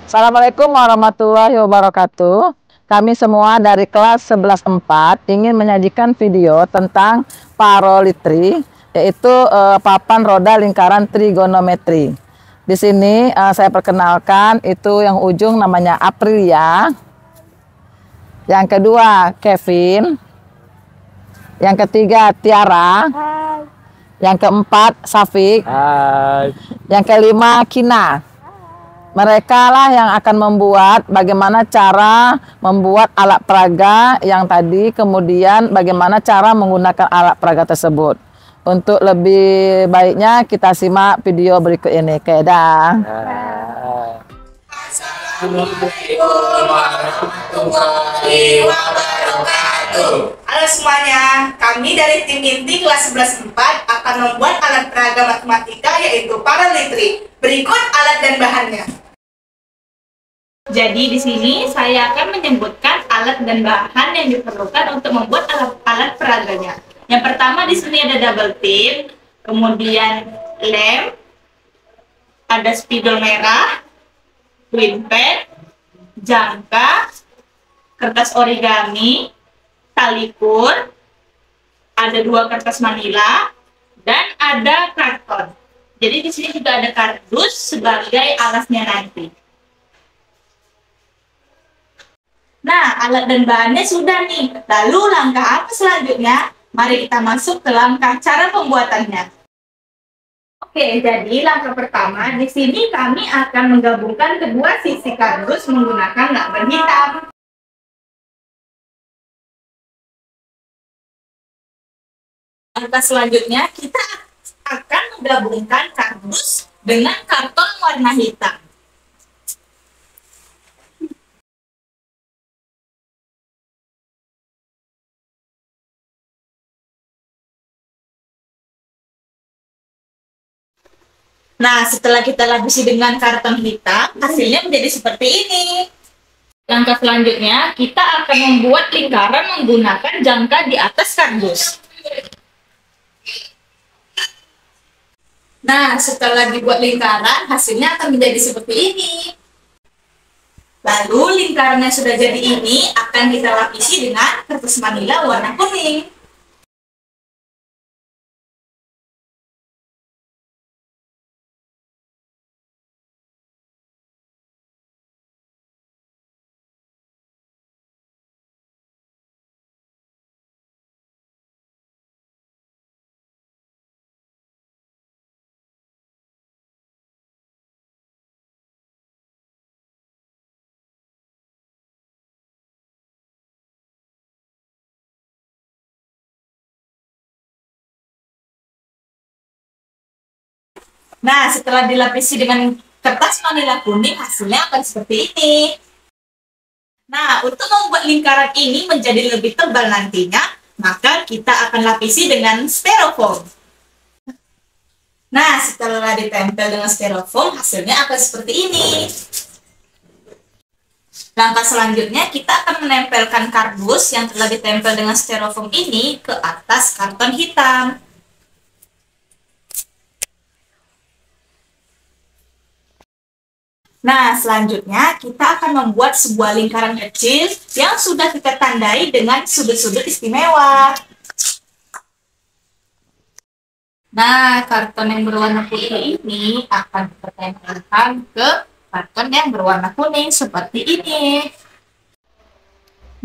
Assalamualaikum warahmatullahi wabarakatuh. Kami semua dari kelas 11-4 ingin menyajikan video tentang parolitri, yaitu papan roda lingkaran trigonometri. Di sini saya perkenalkan, itu yang ujung namanya Aprilia, yang kedua Kevin, yang ketiga Tiara, hai. Yang keempat Safik, hai. Yang kelima Kina. Mereka lah yang akan membuat bagaimana cara membuat alat peraga yang tadi, kemudian bagaimana cara menggunakan alat peraga tersebut. Untuk lebih baiknya kita simak video berikut ini. Oke, dah. Assalamualaikum warahmatullahi wabarakatuh. Halo semuanya, kami dari tim inti kelas 11-4 akan membuat alat peraga matematika yaitu parolitri. Berikut alat dan bahannya. Jadi di sini saya akan menyebutkan alat dan bahan yang diperlukan untuk membuat alat peraganya. Yang pertama di sini ada double tip, kemudian lem, ada spidol merah, twin pad, jangka, kertas origami, tali kur, ada 2 kertas manila, dan ada karton. Jadi di sini juga ada kardus sebagai alasnya nanti. Nah, alat dan bahannya sudah nih. Lalu langkah apa selanjutnya? Mari kita masuk ke langkah cara pembuatannya. Oke, jadi langkah pertama di sini kami akan menggabungkan kedua sisi kardus menggunakan lakban hitam. Langkah selanjutnya kita akan menggabungkan kardus dengan karton warna hitam. Nah, setelah kita lapisi dengan karton hitam, hasilnya menjadi seperti ini. Langkah selanjutnya, kita akan membuat lingkaran menggunakan jangka di atas kardus. Nah, setelah dibuat lingkaran, hasilnya akan menjadi seperti ini. Lalu, lingkaran yang sudah jadi ini akan kita lapisi dengan kertas manila warna kuning. Nah, setelah dilapisi dengan kertas manila kuning, hasilnya akan seperti ini. Nah, untuk membuat lingkaran ini menjadi lebih tebal nantinya, maka kita akan lapisi dengan styrofoam. Nah, setelah ditempel dengan styrofoam, hasilnya akan seperti ini. Langkah selanjutnya, kita akan menempelkan kardus yang telah ditempel dengan styrofoam ini ke atas karton hitam. Nah, selanjutnya kita akan membuat sebuah lingkaran kecil yang sudah kita tandai dengan sudut-sudut istimewa. Nah, karton yang berwarna putih ini akan kita tempelkan ke karton yang berwarna kuning seperti ini.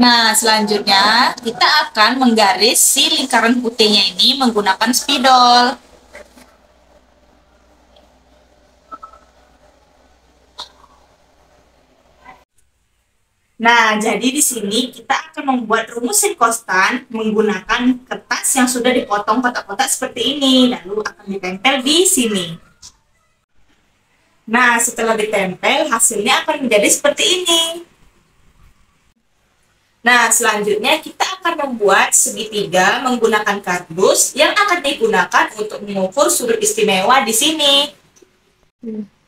Nah, selanjutnya kita akan menggaris si lingkaran putihnya ini menggunakan spidol. Nah, jadi di sini kita akan membuat rumus sin konstan menggunakan kertas yang sudah dipotong kotak-kotak seperti ini, lalu akan ditempel di sini. Nah, setelah ditempel, hasilnya akan menjadi seperti ini. Nah, selanjutnya kita akan membuat segitiga menggunakan kardus yang akan digunakan untuk mengukur sudut istimewa di sini.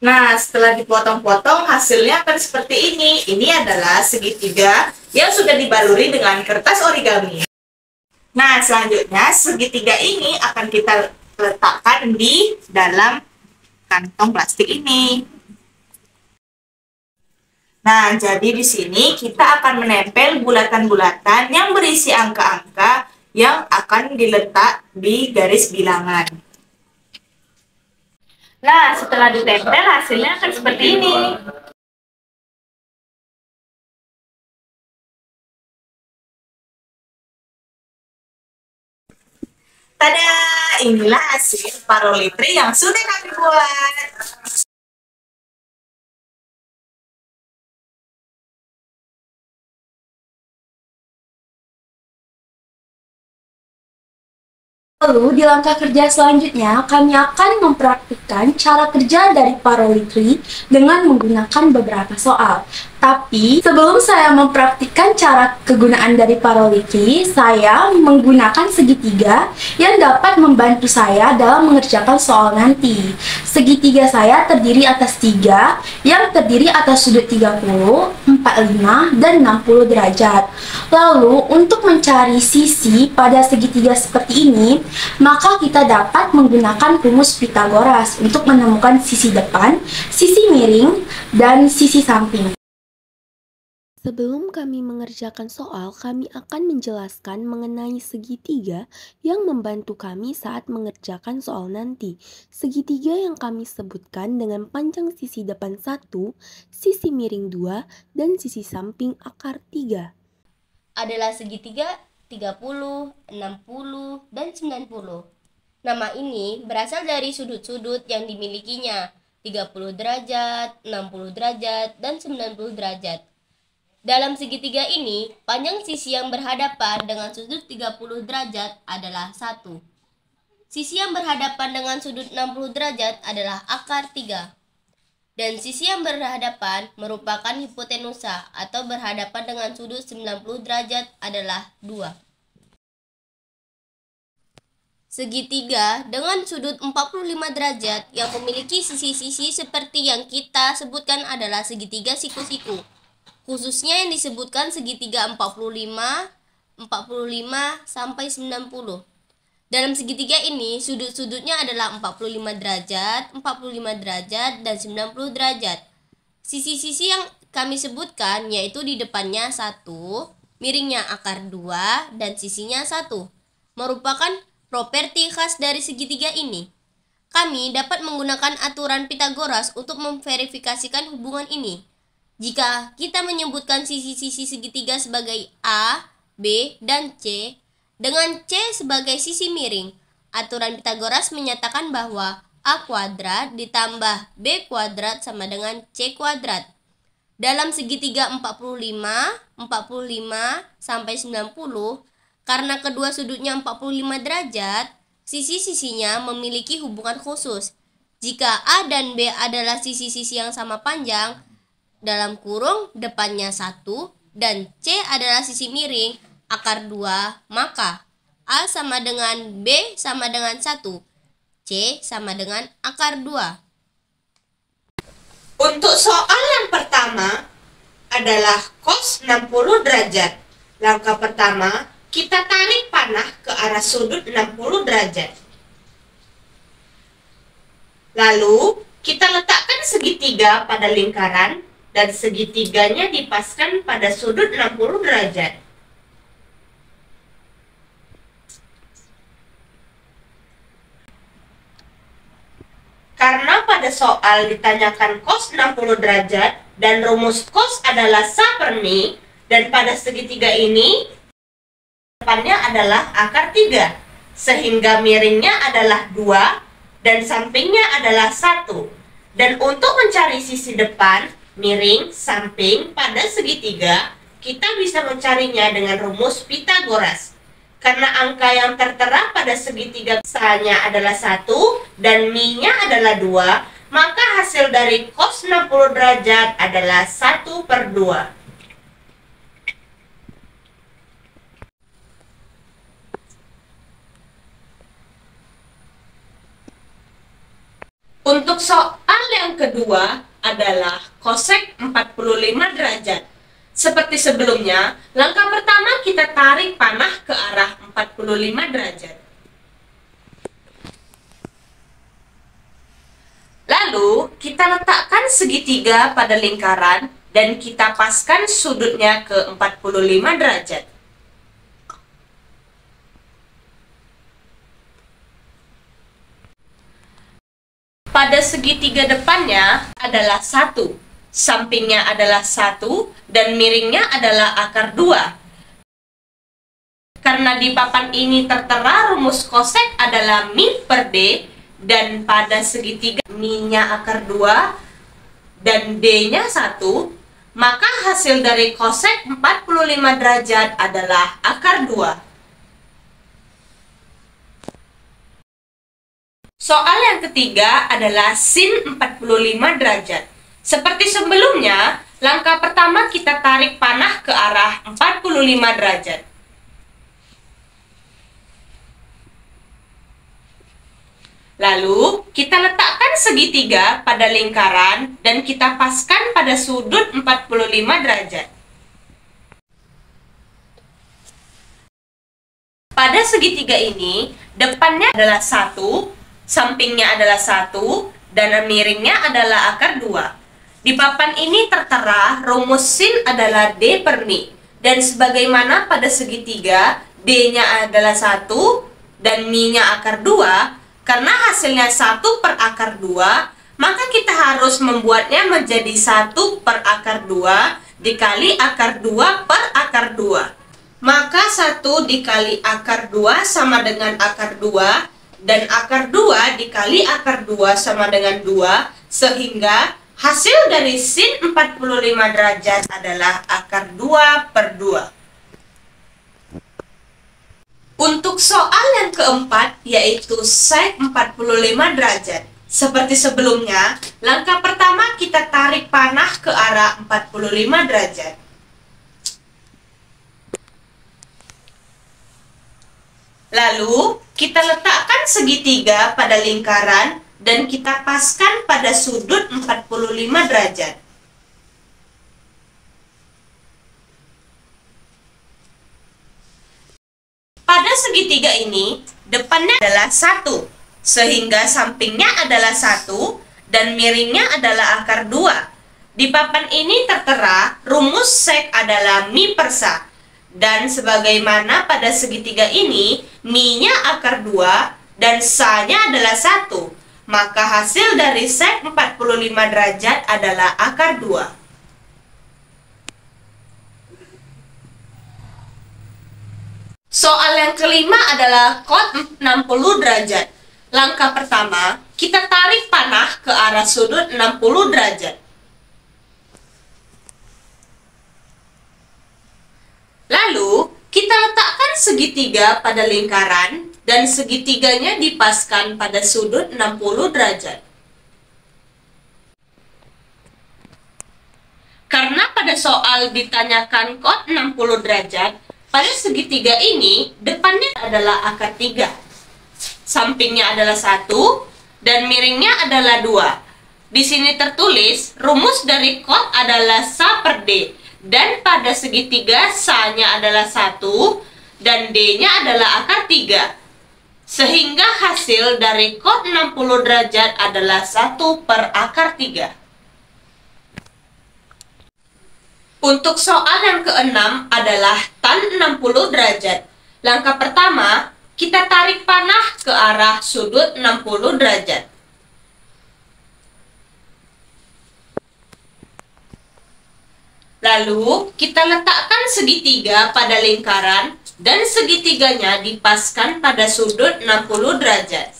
Nah, setelah dipotong-potong, hasilnya akan seperti ini. Ini adalah segitiga yang sudah dibaluri dengan kertas origami. Nah, selanjutnya segitiga ini akan kita letakkan di dalam kantong plastik ini. Nah, jadi di sini kita akan menempel bulatan-bulatan yang berisi angka-angka yang akan diletak di garis bilangan. Nah, setelah ditempel hasilnya akan seperti ini. Tada! Inilah hasil parolitri yang sudah kami buat. Lalu, di langkah kerja selanjutnya, kami akan mempraktikkan cara kerja dari parolitri dengan menggunakan beberapa soal. Tapi, sebelum saya mempraktikkan cara kegunaan dari parolitri, saya menggunakan segitiga yang dapat membantu saya dalam mengerjakan soal nanti. Segitiga saya terdiri atas 3, yang terdiri atas sudut 30, 45, dan 60 derajat. Lalu, untuk mencari sisi pada segitiga seperti ini, maka kita dapat menggunakan rumus Pitagoras untuk menemukan sisi depan, sisi miring, dan sisi samping. Sebelum kami mengerjakan soal, kami akan menjelaskan mengenai segitiga yang membantu kami saat mengerjakan soal nanti. Segitiga yang kami sebutkan dengan panjang sisi depan 1, sisi miring 2, dan sisi samping akar 3. Adalah segitiga 30, 60, dan 90. Nama ini berasal dari sudut-sudut yang dimilikinya, 30 derajat, 60 derajat, dan 90 derajat. Dalam segitiga ini, panjang sisi yang berhadapan dengan sudut 30 derajat adalah 1. Sisi yang berhadapan dengan sudut 60 derajat adalah akar 3. Dan sisi yang berhadapan merupakan hipotenusa atau berhadapan dengan sudut 90 derajat adalah 2. Segitiga dengan sudut 45 derajat yang memiliki sisi-sisi seperti yang kita sebutkan adalah segitiga siku-siku. Khususnya yang disebutkan segitiga 45 sampai 90. Dalam segitiga ini, sudut-sudutnya adalah 45 derajat, 45 derajat, dan 90 derajat. Sisi-sisi yang kami sebutkan yaitu di depannya 1, miringnya akar 2, dan sisinya 1. Merupakan properti khas dari segitiga ini. Kami dapat menggunakan aturan Pitagoras untuk memverifikasikan hubungan ini. Jika kita menyebutkan sisi-sisi segitiga sebagai A, B, dan C, dengan C sebagai sisi miring, aturan Pitagoras menyatakan bahwa A kuadrat ditambah B kuadrat sama dengan C kuadrat. Dalam segitiga 45 sampai 90, karena kedua sudutnya 45 derajat, sisi-sisinya memiliki hubungan khusus. Jika A dan B adalah sisi-sisi yang sama panjang, dalam kurung depannya 1, dan C adalah sisi miring akar 2, maka A sama dengan B sama dengan 1, C sama dengan akar 2. Untuk soal yang pertama adalah cos 60 derajat. Langkah pertama, kita tarik panah ke arah sudut 60 derajat. Lalu, kita letakkan segitiga pada lingkaran dan segitiganya dipaskan pada sudut 60 derajat. Karena pada soal ditanyakan cos 60 derajat dan rumus cos adalah sa per mi, dan pada segitiga ini depannya adalah akar 3, sehingga miringnya adalah 2 dan sampingnya adalah 1. Dan untuk mencari sisi depan, miring, samping pada segitiga, kita bisa mencarinya dengan rumus Pitagoras. Karena angka yang tertera pada segitiga sa-nya adalah 1 dan mi-nya adalah 2, maka hasil dari cos 60 derajat adalah 1/2. Untuk soal yang kedua adalah kosek 45 derajat. Seperti sebelumnya, langkah pertama kita tarik panah ke arah 45 derajat. Lalu, kita letakkan segitiga pada lingkaran dan kita paskan sudutnya ke 45 derajat. Pada segitiga depannya adalah 1, sampingnya adalah 1, dan miringnya adalah akar 2. Karena di papan ini tertera rumus kosek adalah mi per D, dan pada segitiga mi-nya akar 2 dan D-nya 1, maka hasil dari kosek 45 derajat adalah akar 2. Soal yang ketiga adalah sin 45 derajat. Seperti sebelumnya, langkah pertama kita tarik panah ke arah 45 derajat. Lalu, kita letakkan segitiga pada lingkaran dan kita paskan pada sudut 45 derajat. Pada segitiga ini, depannya adalah 1, sampingnya adalah 1, dan miringnya adalah akar 2. Di papan ini tertera rumus sin adalah D per mi. Dan sebagaimana pada segitiga, D-nya adalah 1 dan mi-nya akar 2, karena hasilnya 1 per akar 2, maka kita harus membuatnya menjadi 1 per akar 2 dikali akar 2 per akar 2. Maka 1 dikali akar 2 sama dengan akar 2, dan akar 2 dikali akar 2 sama dengan 2, sehingga hasil dari sin 45 derajat adalah akar 2 per 2. Untuk soal yang keempat, yaitu sek 45 derajat. Seperti sebelumnya, langkah pertama kita tarik panah ke arah 45 derajat. Lalu, kita letakkan segitiga pada lingkaran dan kita paskan pada sudut 45 derajat. Pada segitiga ini, depannya adalah 1, sehingga sampingnya adalah 1 dan miringnya adalah akar 2. Di papan ini tertera rumus sek adalah mi per sa. Dan sebagaimana pada segitiga ini, mi-nya akar 2 dan sa-nya adalah 1. Maka hasil dari sek 45 derajat adalah akar 2. Soal yang kelima adalah kot 60 derajat. Langkah pertama, kita tarik panah ke arah sudut 60 derajat. Lalu, kita letakkan segitiga pada lingkaran dan segitiganya dipaskan pada sudut 60 derajat. Karena pada soal ditanyakan kot 60 derajat, pada segitiga ini depannya adalah akar 3. Sampingnya adalah 1 dan miringnya adalah 2. Di sini tertulis rumus dari kot adalah sa per D. Dan pada segitiga sa-nya adalah 1 dan D-nya adalah akar 3. Sehingga hasil dari kot 60 derajat adalah 1 per akar 3. Untuk soal yang keenam adalah tan 60 derajat. Langkah pertama, kita tarik panah ke arah sudut 60 derajat. Lalu, kita letakkan segitiga pada lingkaran dan segitiganya dipaskan pada sudut 60 derajat.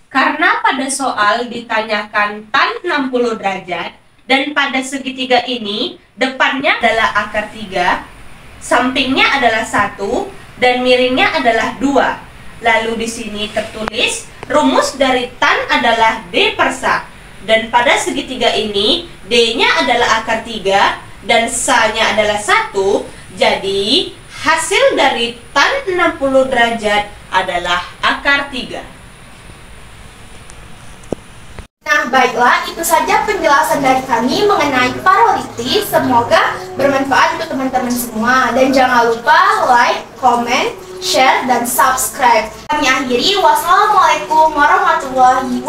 Karena pada soal ditanyakan tan 60 derajat dan pada segitiga ini depannya adalah akar 3, sampingnya adalah 1 dan miringnya adalah 2. Lalu di sini tertulis rumus dari tan adalah D per sa. Dan pada segitiga ini D-nya adalah akar 3 dan sa-nya adalah 1. Jadi hasil dari tan 60 derajat adalah akar 3. Nah, baiklah, itu saja penjelasan dari kami mengenai paraliti. Semoga bermanfaat untuk teman-teman semua. Dan jangan lupa like, comment, share, dan subscribe. Kami akhiri, wassalamualaikum warahmatullahi wabarakatuh.